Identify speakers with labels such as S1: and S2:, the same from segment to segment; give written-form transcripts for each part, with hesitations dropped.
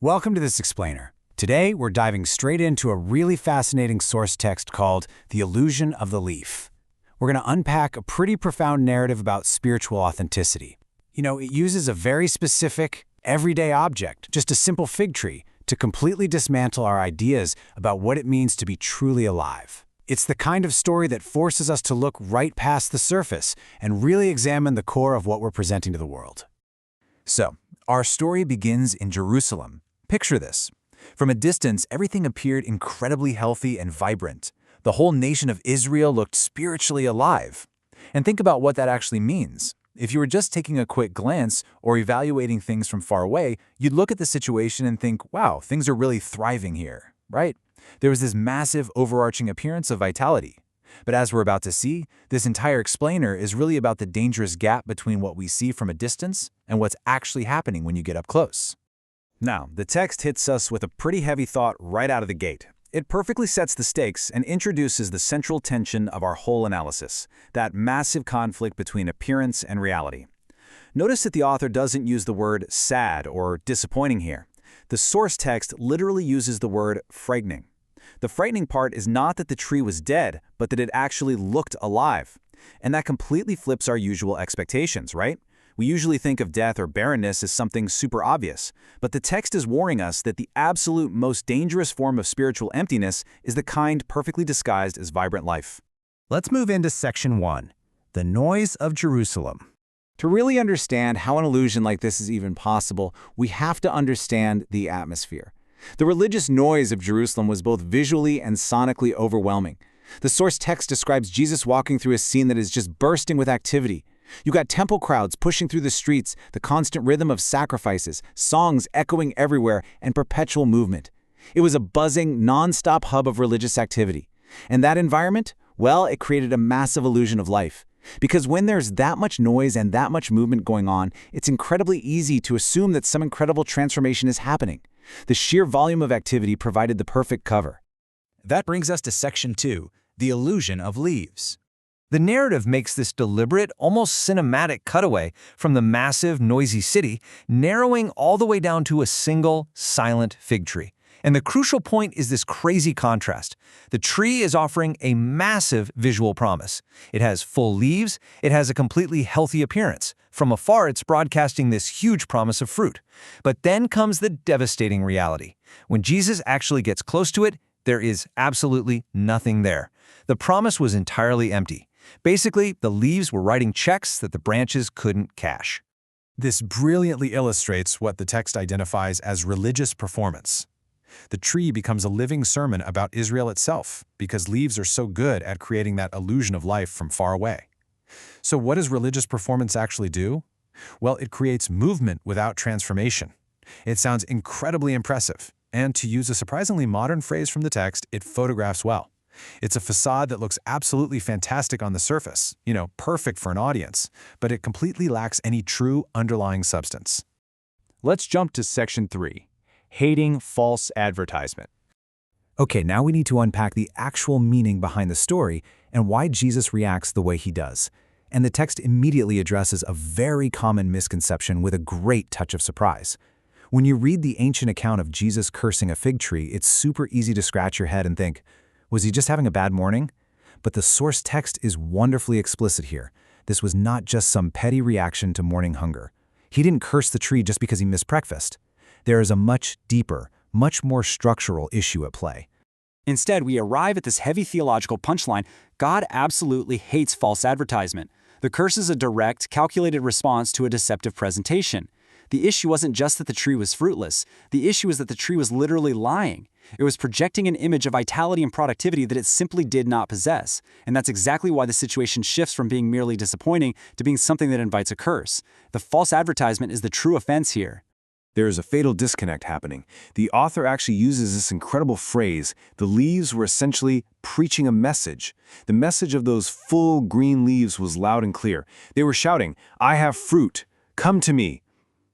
S1: Welcome to this explainer. Today, we're diving straight into a really fascinating source text called The Illusion of the Leaf. We're going to unpack a pretty profound narrative about spiritual authenticity. It uses a very specific, everyday object, just a simple fig tree, to completely dismantle our ideas about what it means to be truly alive. It's the kind of story that forces us to look right past the surface and really examine the core of what we're presenting to the world.
S2: So, our story begins in Jerusalem. Picture this. From a distance, everything appeared incredibly healthy and vibrant. The whole nation of Israel looked spiritually alive. And think about what that actually means. If you were just taking a quick glance or evaluating things from far away, you'd look at the situation and think, wow, things are really thriving here, right? There was this massive overarching appearance of vitality. But as we're about to see, this entire explainer is really about the dangerous gap between what we see from a distance and what's actually happening when you get up close.
S1: Now, the text hits us with a pretty heavy thought right out of the gate. It perfectly sets the stakes and introduces the central tension of our whole analysis, that massive conflict between appearance and reality. Notice that the author doesn't use the word sad or disappointing here. The source text literally uses the word frightening. The frightening part is not that the tree was dead, but that it actually looked alive. And that completely flips our usual expectations, right? We usually think of death or barrenness as something super obvious, but the text is warning us that the absolute most dangerous form of spiritual emptiness is the kind perfectly disguised as vibrant life. Let's move into Section 1, The Noise of Jerusalem. To really understand how an illusion like this is even possible, we have to understand the atmosphere. The religious noise of Jerusalem was both visually and sonically overwhelming. The source text describes Jesus walking through a scene that is just bursting with activity. You got temple crowds pushing through the streets, the constant rhythm of sacrifices, songs echoing everywhere, and perpetual movement. It was a buzzing, non-stop hub of religious activity. And that environment? Well, it created a massive illusion of life. Because when there's that much noise and that much movement going on, it's incredibly easy to assume that some incredible transformation is happening. The sheer volume of activity provided the perfect cover.
S2: That brings us to Section 2, The Illusion of Leaves. The narrative makes this deliberate, almost cinematic cutaway from the massive, noisy city, narrowing all the way down to a single, silent fig tree. And the crucial point is this crazy contrast. The tree is offering a massive visual promise. It has full leaves, it has a completely healthy appearance. From afar, it's broadcasting this huge promise of fruit. But then comes the devastating reality. When Jesus actually gets close to it, there is absolutely nothing there. The promise was entirely empty. Basically, the leaves were writing checks that the branches couldn't cash.
S3: This brilliantly illustrates what the text identifies as religious performance. The tree becomes a living sermon about Israel itself because leaves are so good at creating that illusion of life from far away. So what does religious performance actually do? Well, it creates movement without transformation. It sounds incredibly impressive, and to use a surprisingly modern phrase from the text, it photographs well. It's a facade that looks absolutely fantastic on the surface, perfect for an audience, but it completely lacks any true underlying substance.
S1: Let's jump to Section 3, Hating False Advertisement. Okay, now we need to unpack the actual meaning behind the story and why Jesus reacts the way he does. And the text immediately addresses a very common misconception with a great touch of surprise. When you read the ancient account of Jesus cursing a fig tree, it's super easy to scratch your head and think, was he just having a bad morning? But the source text is wonderfully explicit here. This was not just some petty reaction to morning hunger. He didn't curse the tree just because he missed breakfast. There is a much deeper, much more structural issue at play.
S4: Instead, we arrive at this heavy theological punchline: God absolutely hates false advertisement. The curse is a direct, calculated response to a deceptive presentation. The issue wasn't just that the tree was fruitless. The issue is that the tree was literally lying. It was projecting an image of vitality and productivity that it simply did not possess. And that's exactly why the situation shifts from being merely disappointing to being something that invites a curse. The false advertisement is the true offense here.
S5: There is a fatal disconnect happening. The author actually uses this incredible phrase: the leaves were essentially preaching a message. The message of those full green leaves was loud and clear. They were shouting, "I have fruit, come to me."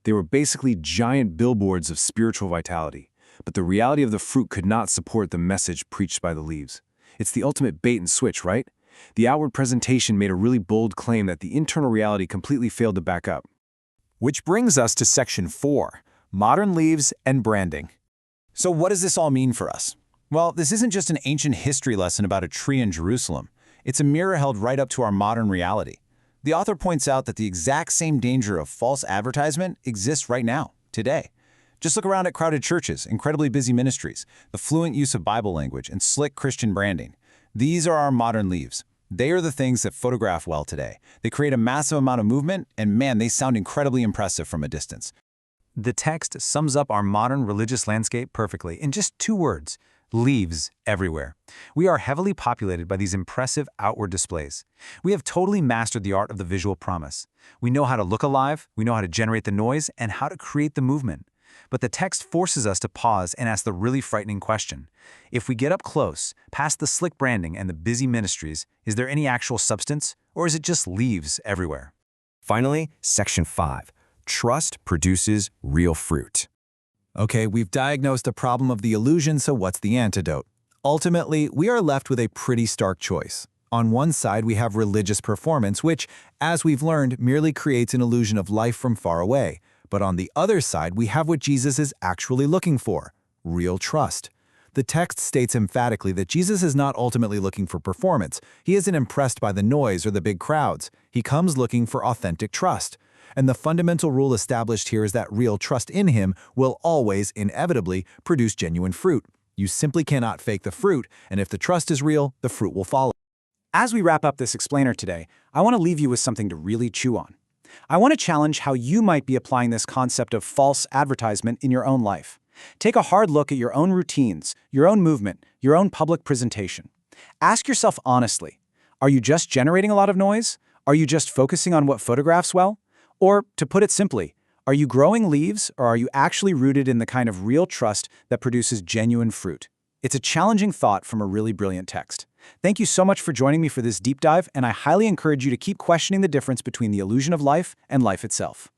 S5: They were basically giant billboards of spiritual vitality. But the reality of the fruit could not support the message preached by the leaves. It's the ultimate bait and switch, right? The outward presentation made a really bold claim that the internal reality completely failed to back up.
S3: Which brings us to Section 4,
S1: modern leaves and branding.
S3: So what does this all mean for us? Well, this isn't just an ancient history lesson about a tree in Jerusalem. It's a mirror held right up to our modern reality. The author points out that the exact same danger of false advertisement exists right now, today. Just look around at crowded churches, incredibly busy ministries, the fluent use of Bible language, and slick Christian branding. These are our modern leaves. They are the things that photograph well today. They create a massive amount of movement, and man, they sound incredibly impressive from a distance.
S2: The text sums up our modern religious landscape perfectly in just 2 words: leaves everywhere. We are heavily populated by these impressive outward displays. We have totally mastered the art of the visual promise. We know how to look alive, we know how to generate the noise, and how to create the movement. But the text forces us to pause and ask the really frightening question. If we get up close, past the slick branding and the busy ministries, is there any actual substance, or is it just leaves everywhere?
S6: Finally, Section 5. Trust produces real fruit.
S3: Okay, we've diagnosed the problem of the illusion, so what's the antidote? Ultimately, we are left with a pretty stark choice. On one side, we have religious performance, which, as we've learned, merely creates an illusion of life from far away. But on the other side, we have what Jesus is actually looking for: real trust. The text states emphatically that Jesus is not ultimately looking for performance. He isn't impressed by the noise or the big crowds. He comes looking for authentic trust. And the fundamental rule established here is that real trust in him will always, inevitably, produce genuine fruit. You simply cannot fake the fruit, and if the trust is real, the fruit will follow.
S4: As we wrap up this explainer today, I want to leave you with something to really chew on. I want to challenge how you might be applying this concept of false advertisement in your own life. Take a hard look at your own routines, your own movement, your own public presentation. Ask yourself honestly, are you just generating a lot of noise? Are you just focusing on what photographs well? Or, to put it simply, are you growing leaves, or are you actually rooted in the kind of real trust that produces genuine fruit? It's a challenging thought from a really brilliant text. Thank you so much for joining me for this deep dive, and I highly encourage you to keep questioning the difference between the illusion of life and life itself.